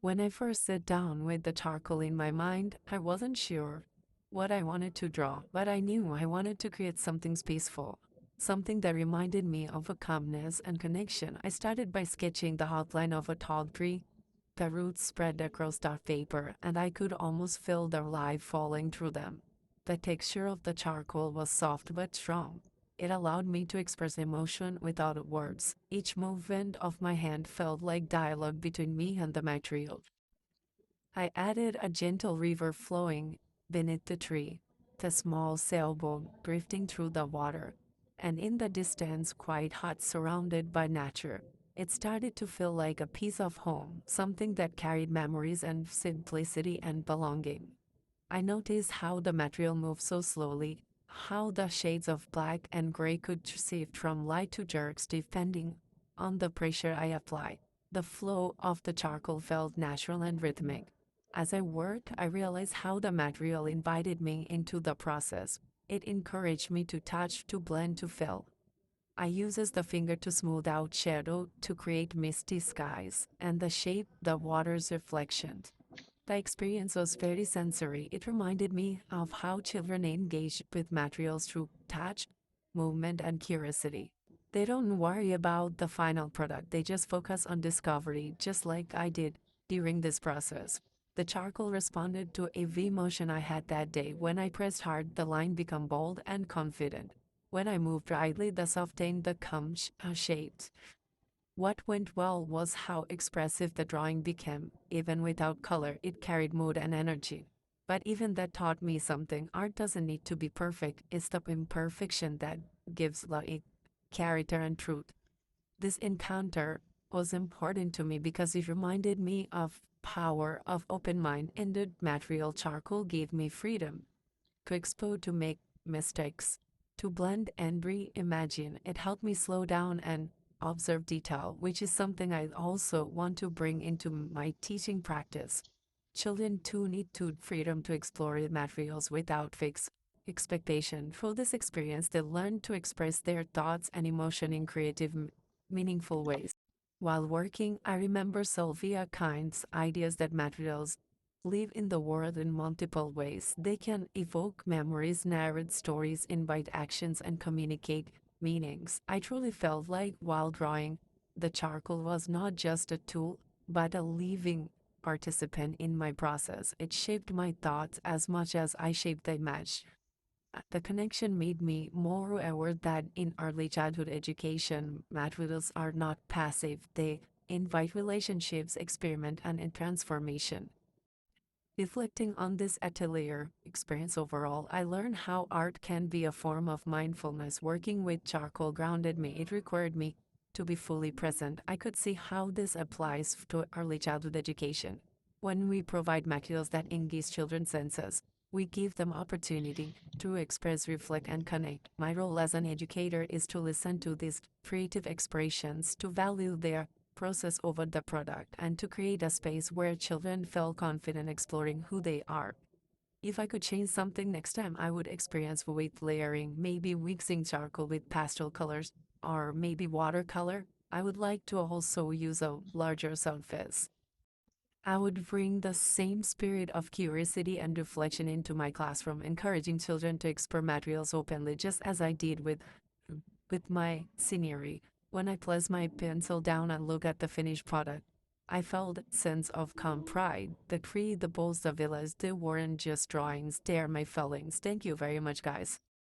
When I first sat down with the charcoal in my mind, I wasn't sure what I wanted to draw, but I knew I wanted to create something peaceful, something that reminded me of a calmness and connection. I started by sketching the outline of a tall tree. The roots spread across the paper, and I could almost feel the light falling through them. The texture of the charcoal was soft but strong. It allowed me to express emotion without words. Each movement of my hand felt like dialogue between me and the material. I added a gentle river flowing beneath the tree, the small sailboat drifting through the water, and in the distance, quiet hut surrounded by nature. It started to feel like a piece of home, something that carried memories and simplicity and belonging. I noticed how the material moved so slowly, how the shades of black and gray could shift from light to darks depending on the pressure I applied. The flow of the charcoal felt natural and rhythmic. As I worked, I realized how the material invited me into the process. It encouraged me to touch, to blend, to fill. I uses the finger to smooth out shadow, to create misty skies, and the shape the water's reflection. The experience was very sensory. It reminded me of how children engage with materials through touch, movement, and curiosity. They don't worry about the final product, they just focus on discovery, just like I did during this process. The charcoal responded to every emotion I had that day. When I pressed hard, the line became bold and confident. When I moved lightly, the softened the calm shapes. What went well was how expressive the drawing became. Even without color, it carried mood and energy. But even that taught me something. Art doesn't need to be perfect, it's the imperfection that gives like character and truth. This encounter was important to me because it reminded me of power of open mind, and the material charcoal gave me freedom to explore, to make mistakes, to blend and reimagine. It helped me slow down and observe detail, which is something I also want to bring into my teaching practice. Children too need to freedom to explore materials without fixed expectation. Through this experience, they learn to express their thoughts and emotion in creative, meaningful ways. While working, I remember Sylvia Kind's ideas that materials live in the world in multiple ways. They can evoke memories, narrate stories, invite actions, and communicate meanings. I truly felt like while drawing, the charcoal was not just a tool, but a living participant in my process. It shaped my thoughts as much as I shaped the image. The connection made me more aware that in early childhood education, materials are not passive. They invite relationships, experiment, and in transformation. Reflecting on this atelier experience overall, I learned how art can be a form of mindfulness. Working with charcoal grounded me. It required me to be fully present. I could see how this applies to early childhood education. When we provide materials that engage children's senses, we give them opportunity to express, reflect, and connect. My role as an educator is to listen to these creative expressions, to value their process over the product, and to create a space where children feel confident exploring who they are. If I could change something next time, I would experience with layering, maybe mixing charcoal with pastel colors, or maybe watercolor. I would like to also use a larger surface. I would bring the same spirit of curiosity and reflection into my classroom, encouraging children to explore materials openly, just as I did with my scenery. When I placed my pencil down and looked at the finished product, I felt a sense of calm pride. The tree, the bowls, the villas, they weren't just drawings, they're my feelings. Thank you very much, guys.